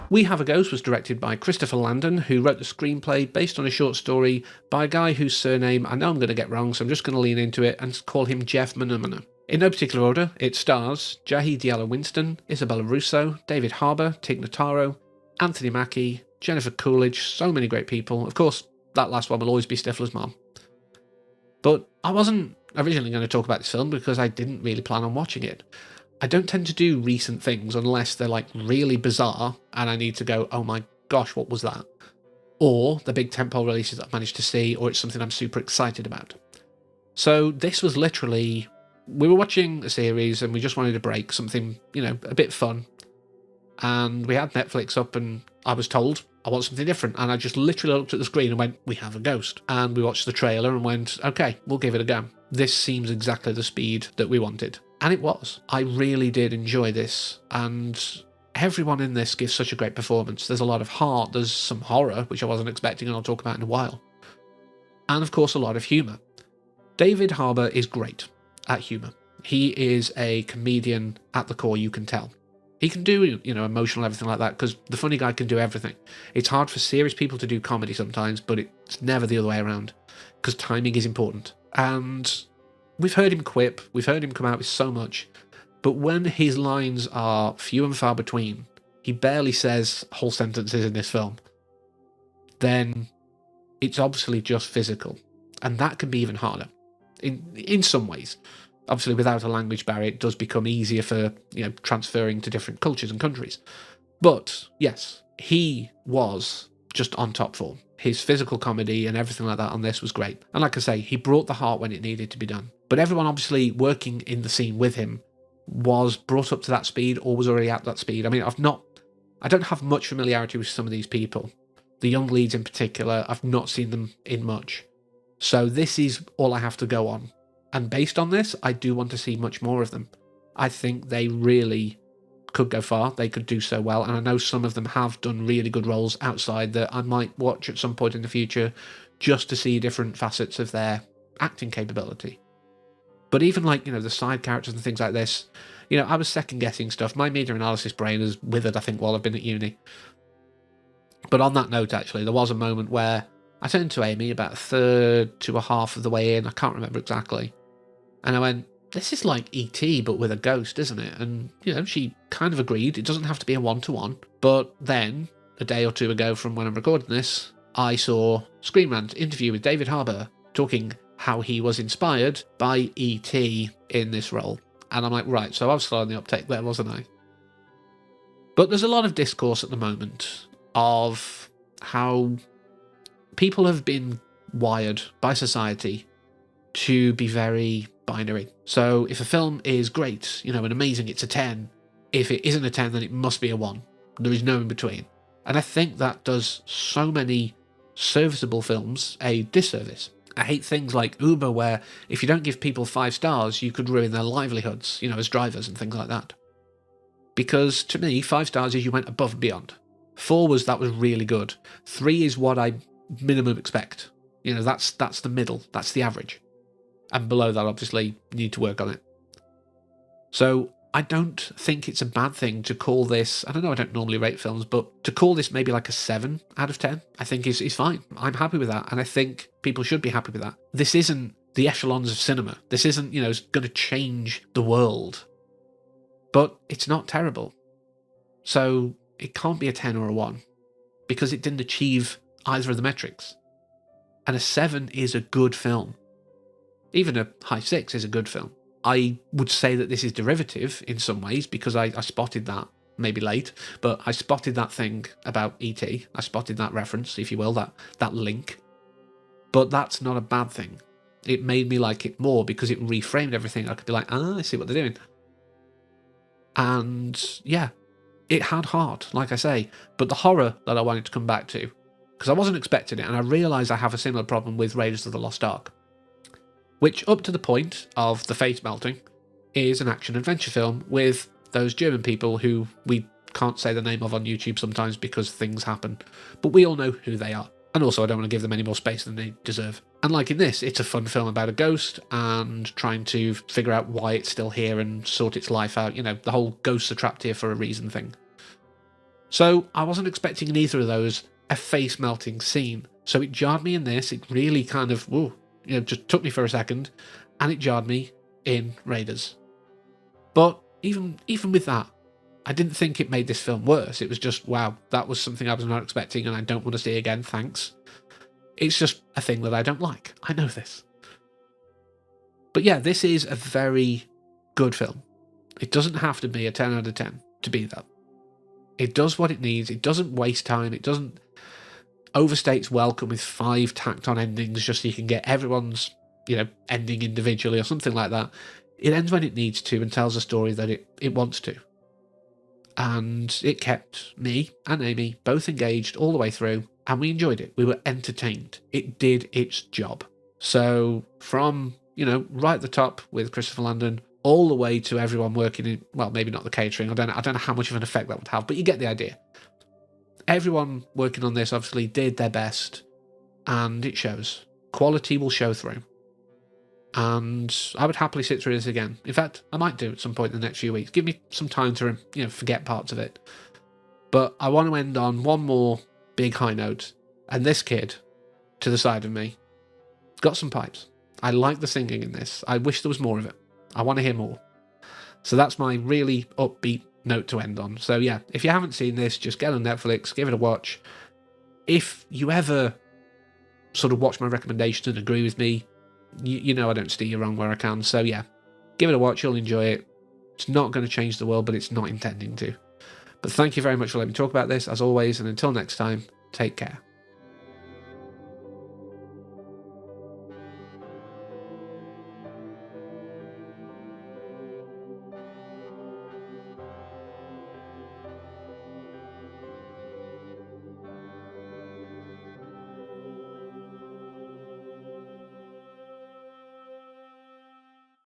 We Have a Ghost was directed by Christopher Landon, who wrote the screenplay based on a short story by a guy whose surname I know I'm going to get wrong, so I'm just going to lean into it and call him Jeff Manumana. In no particular order, it stars Jahi Diallo Winston, Isabella Russo, David Harbour, Tig Notaro, Anthony Mackie, Jennifer Coolidge, so many great people. Of course, that last one will always be Stifler's mom. But I wasn't originally going to talk about this film because I didn't really plan on watching it. I don't tend to do recent things unless they're like really bizarre and I need to go, oh my gosh, what was that? Or the big tentpole releases that I've managed to see, or it's something I'm super excited about. So this was literally, we were watching a series and we just wanted a break, something, a bit fun. And we had Netflix up and I was told I want something different. And I just literally looked at the screen and went, We Have a Ghost. And we watched the trailer and went, okay, we'll give it a go. This seems exactly the speed that we wanted. And it was. I really did enjoy this. And everyone in this gives such a great performance. There's a lot of heart. There's some horror, which I wasn't expecting and I'll talk about in a while. And of course, a lot of humour. David Harbour is great at humour. He is a comedian at the core, you can tell. He can do, emotional, everything like that, because the funny guy can do everything. It's hard for serious people to do comedy sometimes, but it's never the other way around, because timing is important. And we've heard him quip, we've heard him come out with so much, but when his lines are few and far between, he barely says whole sentences in this film, then it's obviously just physical. And that can be even harder, in some ways. Obviously, without a language barrier, it does become easier for, transferring to different cultures and countries. But, yes, he was just on top form. His physical comedy and everything like that on this was great. And like I say, he brought the heart when it needed to be done. But everyone obviously working in the scene with him was brought up to that speed or was already at that speed. I mean, I don't have much familiarity with some of these people. The young leads in particular, I've not seen them in much. So this is all I have to go on. And based on this, I do want to see much more of them. I think they really could go far. They could do so well. And I know some of them have done really good roles outside that I might watch at some point in the future just to see different facets of their acting capability. But even like, the side characters and things like this, I was second guessing stuff. My media analysis brain has withered, I think, while I've been at uni. But on that note, actually, there was a moment where I turned to Amy about a third to a half of the way in. I can't remember exactly. And I went, this is like E.T. but with a ghost, isn't it? And, she kind of agreed. It doesn't have to be a one-to-one. But then, a day or two ago from when I'm recording this, I saw Screen Rant interview with David Harbour talking how he was inspired by E.T. in this role. And I'm like, right, so I was still on the uptake there, wasn't I? But there's a lot of discourse at the moment of how people have been wired by society to be very binary. So if a film is great, and amazing, it's a 10. If it isn't a 10, then it must be a 1. There is no in between. And I think that does so many serviceable films a disservice. I hate things like Uber, where if you don't give people 5 stars, you could ruin their livelihoods, as drivers and things like that. Because to me, 5 stars is you went above and beyond. 4 was that was really good. 3 is what I minimum expect. That's the middle. That's the average. And below that, obviously, you need to work on it. So I don't think it's a bad thing to call this, I don't know, I don't normally rate films, but to call this maybe like a 7 out of 10, I think is fine. I'm happy with that, and I think people should be happy with that. This isn't the echelons of cinema. This isn't, going to change the world. But it's not terrible. So it can't be a 10 or a 1, because it didn't achieve either of the metrics. And a 7 is a good film. Even a high 6 is a good film. I would say that this is derivative in some ways because I spotted that, maybe late, but I spotted that thing about E.T. I spotted that reference, if you will, that link. But that's not a bad thing. It made me like it more because it reframed everything. I could be like, I see what they're doing. And yeah, it had heart, like I say, but the horror that I wanted to come back to, because I wasn't expecting it, and I realised I have a similar problem with Raiders of the Lost Ark, which, up to the point of the face melting, is an action-adventure film with those German people who we can't say the name of on YouTube sometimes because things happen, but we all know who they are. And also, I don't want to give them any more space than they deserve. And like in this, it's a fun film about a ghost and trying to figure out why it's still here and sort its life out. The whole ghosts are trapped here for a reason thing. So I wasn't expecting in either of those a face-melting scene. So it jarred me in this. It really kind of, just took me for a second, and it jarred me in Raiders. But even with that, I didn't think it made this film worse. It was just, wow, that was something I was not expecting, and I don't want to see again, thanks. It's just a thing that I don't like. I know this. But yeah, this is a very good film. It doesn't have to be a 10 out of 10 to be that. It does what it needs. It doesn't waste time. It doesn't overstay its welcome with 5 tacked on endings just so you can get everyone's, ending individually or something like that. It ends when it needs to and tells a story that it wants to. And it kept me and Amy both engaged all the way through, and we enjoyed it. We were entertained. It did its job. So from, right at the top with Christopher Landon, all the way to everyone working in, well, maybe not the catering. I don't know how much of an effect that would have, but you get the idea. Everyone working on this obviously did their best, and it shows. Quality will show through. And I would happily sit through this again. In fact, I might do at some point in the next few weeks. Give me some time to, forget parts of it. But I want to end on one more big high note. And this kid, to the side of me, got some pipes. I like the singing in this. I wish there was more of it. I want to hear more. So that's my really upbeat note to end on. So yeah, if you haven't seen this, just get on Netflix, give it a watch. If you ever sort of watch my recommendation and agree with me, you know I don't steer you wrong where I can. So yeah, give it a watch, you'll enjoy it. It's not going to change the world, but it's not intending to. But thank you very much for letting me talk about this, as always, and until next time, take care.